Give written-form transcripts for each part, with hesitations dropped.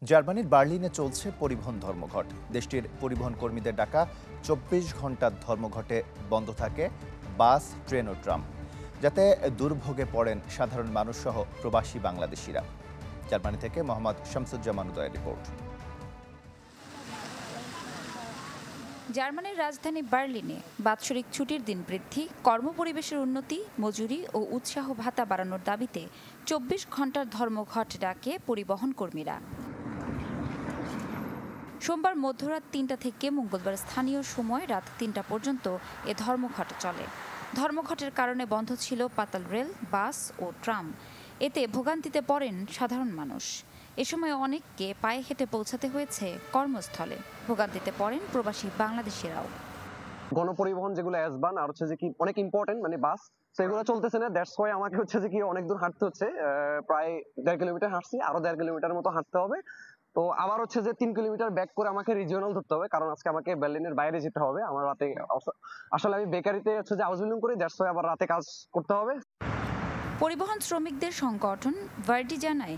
জার্মানির বার্লিনে চলছে পরিবহন ধর্মঘট। দেশটির পরিবহন কর্মীদের ডাকা ২৪ ঘন্টার ধর্মঘটে বন্ধ থাকে বাস, ট্রেন ও ট্রাম, যাতে দুর্ভোগে পড়েন সাধারণ মানুষসহ প্রবাসী বাংলাদেশিরা। জার্মানি থেকে মোহাম্মদ শামসুজ্জামান উদয়ের রিপোর্ট। জার্মানির রাজধানী বার্লিনে বাৎসরিক ছুটির দিন বৃদ্ধি, কর্মপরিবেশের উন্নতি, মজুরি ও উৎসাহ ভাতা বাড়ানোর দাবিতে ২৪ ঘন্টার ধর্মঘট ডাকে পরিবহন কর্মীরা। সোমবার মধ্যরাত ৩টা থেকে মঙ্গলবার স্থানীয় সময় রাত ৩টা পর্যন্ত এ ধর্মঘট চলে। ধর্মঘটের কারণে বন্ধ ছিল পাতাল রেল, বাস ও ট্রাম। এতে ভোগান্তিতে পড়েন সাধারণ মানুষ। এ সময় অনেককে পায়ে হেঁটে পৌঁছাতে হয়েছে কর্মস্থলে। ভোগান্তিতে পড়েন প্রবাসী বাংলাদেশিরাও। গণপরিবহন যেগুলো অ্যাসবান আর হচ্ছে যে কি অনেক ইম্পর্টেন্ট মানে বাস, সেগুলো চলতেছে না। দ্যাটস ওয়াই আমাকে হচ্ছে যে কি অনেক দূর হাঁটতে হচ্ছে। প্রায় ১.৫ কিলোমিটার হাঁটছি, আরো ১.৫ কিলোমিটার মতো হাঁটতে হবে। তো আবার হচ্ছে যে ৩ কিলোমিটার ব্যাক করে আমাকে রিজিওনাল ধরতে হবে, কারণ আজকে আমাকে বার্লিনের বাইরে যেতে হবে। আমার রাতে আসলে আমি বেকারিতে হচ্ছে যে হাউসবিল্ডিং করি, দ্যাটস ওয়াই আবার রাতে কাজ করতে হবে। পরিবহন শ্রমিকদের সংগঠন ভার্ডি জানায়,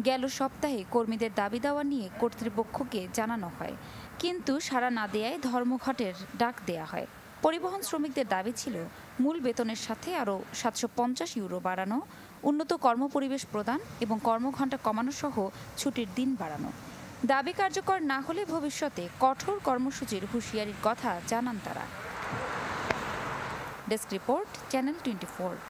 গেল সপ্তাহে কর্মীদের দাবি দেওয়া নিয়ে কর্তৃপক্ষকে জানানো হয়, কিন্তু সাড়া না দেয়ায় ধর্মঘটের ডাক দেয়া হয়। পরিবহন শ্রমিকদের দাবি ছিল মূল বেতনের সাথে আরও ৭৫০ ইউরো বাড়ানো, উন্নত কর্মপরিবেশ প্রদান এবং কর্মঘণ্টা কমানো সহ ছুটির দিন বাড়ানো। দাবি কার্যকর না হলে ভবিষ্যতে কঠোর কর্মসূচির হুঁশিয়ারির কথা জানান তারা। Desk report, channel 24।